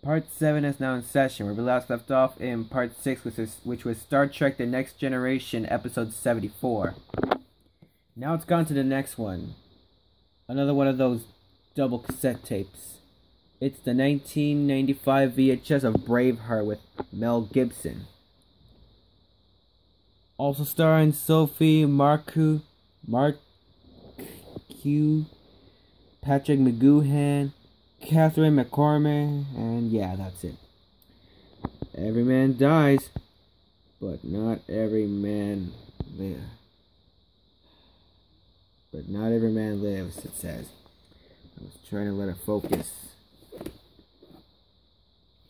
Part 7 is now in session, where we last left off in Part 6, which was Star Trek The Next Generation, Episode 74. Now it's gone to the next one. Another one of those double cassette tapes. It's the 1995 VHS of Braveheart with Mel Gibson. Also starring Sophie Marceau, Patrick McGoohan, Catherine McCormack, and yeah, that's it. Every man dies, but not every man lives. But not every man lives, it says. I was trying to let it focus.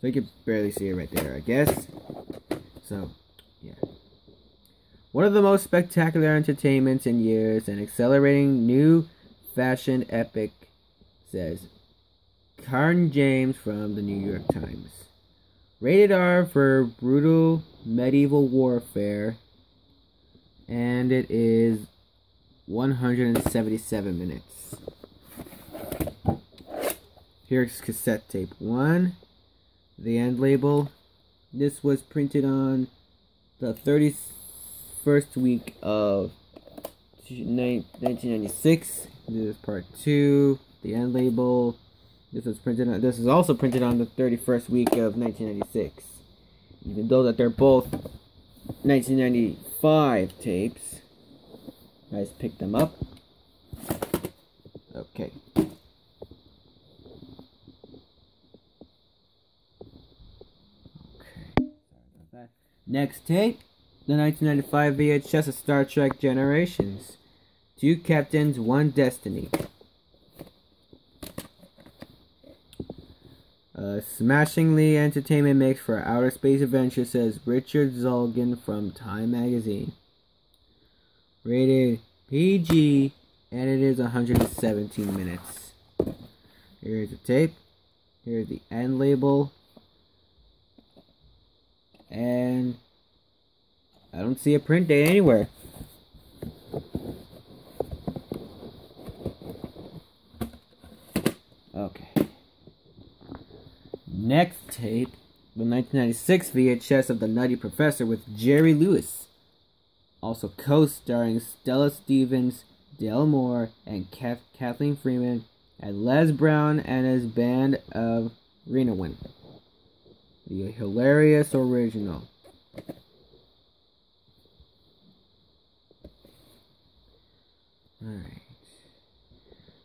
So you can barely see it right there, I guess. So, yeah. One of the most spectacular entertainments in years, an accelerating new fashion epic, says Karen James from the New York Times. Rated R for brutal medieval warfare, and it is 177 minutes. Here's cassette tape 1, the end label. This was printed on the 31st week of 1996. This is part 2, the end label. This is also printed on the 31st week of 1996. Even though that they're both 1995 tapes. Guys, pick them up. Okay. Next tape, the 1995 VHS of Star Trek Generations. 2 captains, 1 destiny. Smashingly entertainment mix for outer space adventure, says Richard Zolgan from Time Magazine. Rated PG, and it is 117 minutes. Here's the tape. Here's the end label. And I don't see a print date anywhere. Okay. Next tape, the 1996 VHS of The Nutty Professor with Jerry Lewis. Also co-starring Stella Stevens, Dale Moore, and Kathleen Freeman, and Les Brown and his band of Renowan. The hilarious original. Alright.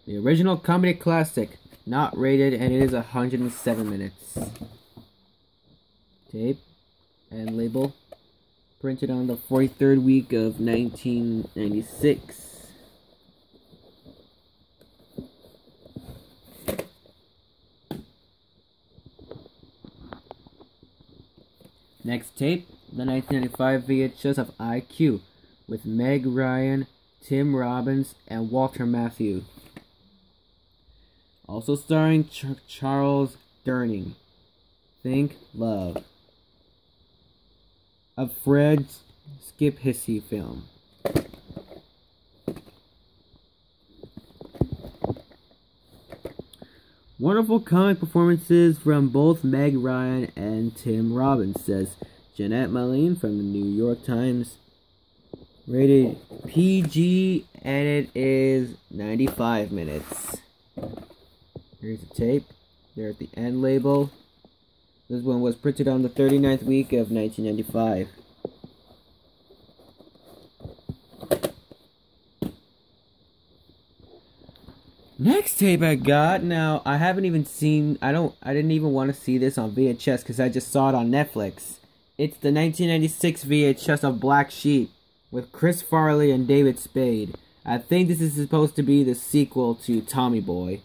The original comedy classic, not rated, and it is 107 minutes. Tape and label. Printed on the 43rd week of 1996. Next tape, the 1995 VHS of IQ with Meg Ryan, Tim Robbins, and Walter Matthau. Also starring Charles Durning. Think Love. A Fred Skip Hissey film. Wonderful comic performances from both Meg Ryan and Tim Robbins, says Jeanette Malin from the New York Times. Rated PG, and it is 95 minutes. Here's the tape. There's the end label. This one was printed on the 39th week of 1995. Next tape I got. Now, I haven't even seen, I didn't even want to see this on VHS because I just saw it on Netflix. It's the 1996 VHS of Black Sheep with Chris Farley and David Spade. I think this is supposed to be the sequel to Tommy Boy.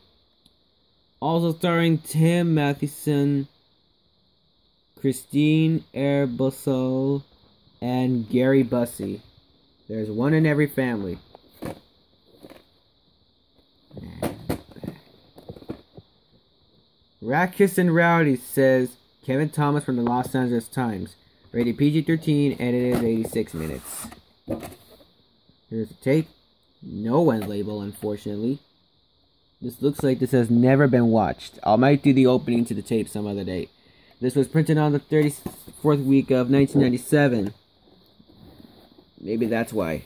Also starring Tim Matheson, Christine Erbosol, and Gary Busey. There's one in every family. Rackus and Rowdy, says Kevin Thomas from the Los Angeles Times. Rated PG-13, and it is 86 minutes. Here's the tape. No end label, unfortunately. This looks like this has never been watched. I might do the opening to the tape some other day. This was printed on the 34th week of 1997. Maybe that's why.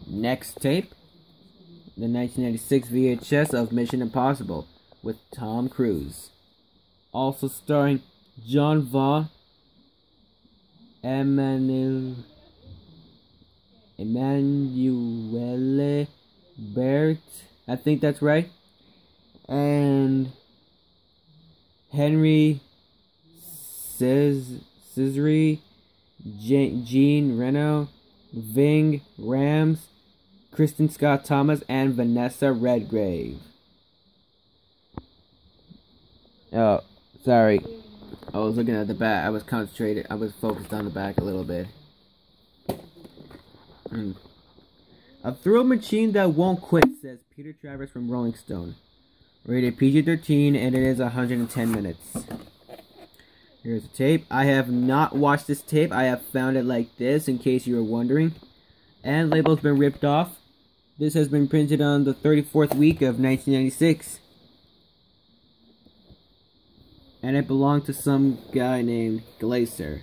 Next tape, the 1996 VHS of Mission Impossible with Tom Cruise. Also starring John Vaughn, Emanuele Bert, I think that's right, and Henry Cesare, Jean Reno, Ving Rhames, Kristen Scott Thomas, and Vanessa Redgrave. Oh, sorry. I was looking at the back. I was concentrated. I was focused on the back a little bit. A thrill machine that won't quit, says Peter Travers from Rolling Stone. Rated PG-13, and it is 110 minutes. Here's the tape. I have not watched this tape. I have found it like this, in case you were wondering. And label's been ripped off. This has been printed on the 34th week of 1996. And it belonged to some guy named Glaser.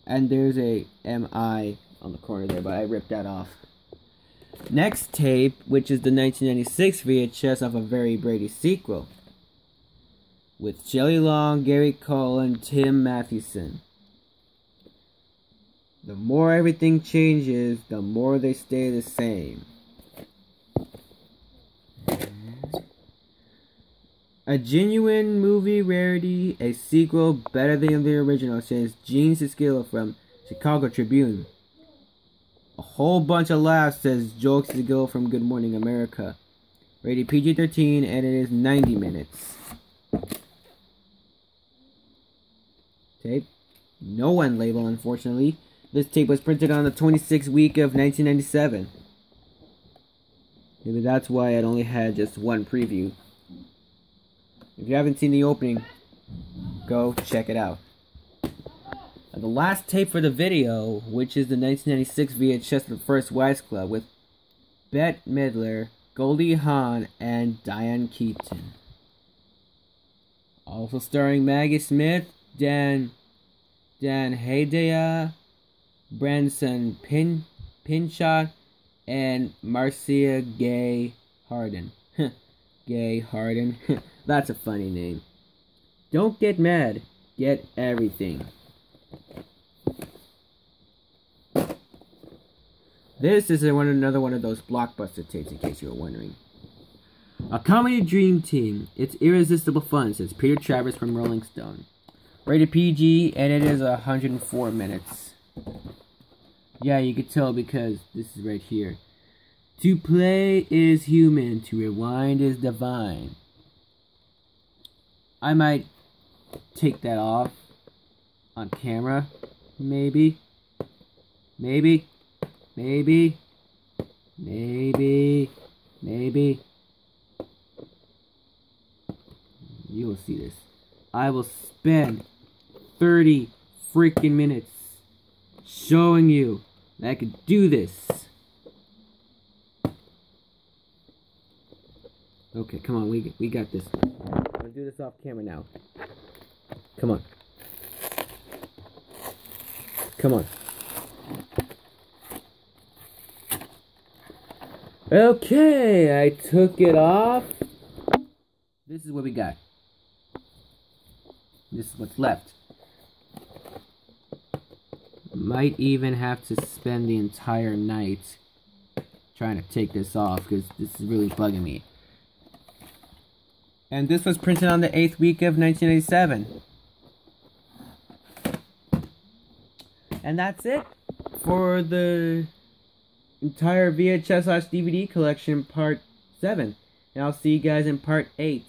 And there's a MI on the corner there, but I ripped that off. Next tape, which is the 1996 VHS of A Very Brady Sequel, with Shelley Long, Gary Cole, and Tim Matheson. The more everything changes, the more they stay the same. A genuine movie rarity, a sequel better than the original, says Gene Siskila from Chicago Tribune. A whole bunch of laughs, says Joel Siskila from Good Morning America. Rated PG-13, and it is 90 minutes. Tape. No one label, unfortunately. This tape was printed on the 26th week of 1997. Maybe that's why it only had just one preview. If you haven't seen the opening, go check it out. And the last tape for the video, which is the 1996 VHS of The First Wives Club with Bette Midler, Goldie Hawn, and Diane Keaton. Also starring Maggie Smith, Dan Hedaya, Branson Pinchot, and Marcia Gay Harden. Gay Harden. That's a funny name. Don't get mad. Get everything. This is another one of those blockbuster tapes, in case you were wondering. A comedy dream team. It's irresistible fun, says Peter Travers from Rolling Stone. Rated PG, and it is 104 minutes. Yeah, you could tell because this is right here. To play is human, to rewind is divine. I might take that off on camera, maybe. Maybe. You will see this. I will spend 30 freaking minutes showing you that I can do this. Okay, come on, we got this. I'm gonna do this off camera now. Come on. Come on. Okay, I took it off. This is what we got. This is what's left. Might even have to spend the entire night trying to take this off because this is really bugging me. And this was printed on the 8th week of 1987. And that's it for the entire VHS/DVD collection part 7. And I'll see you guys in part 8.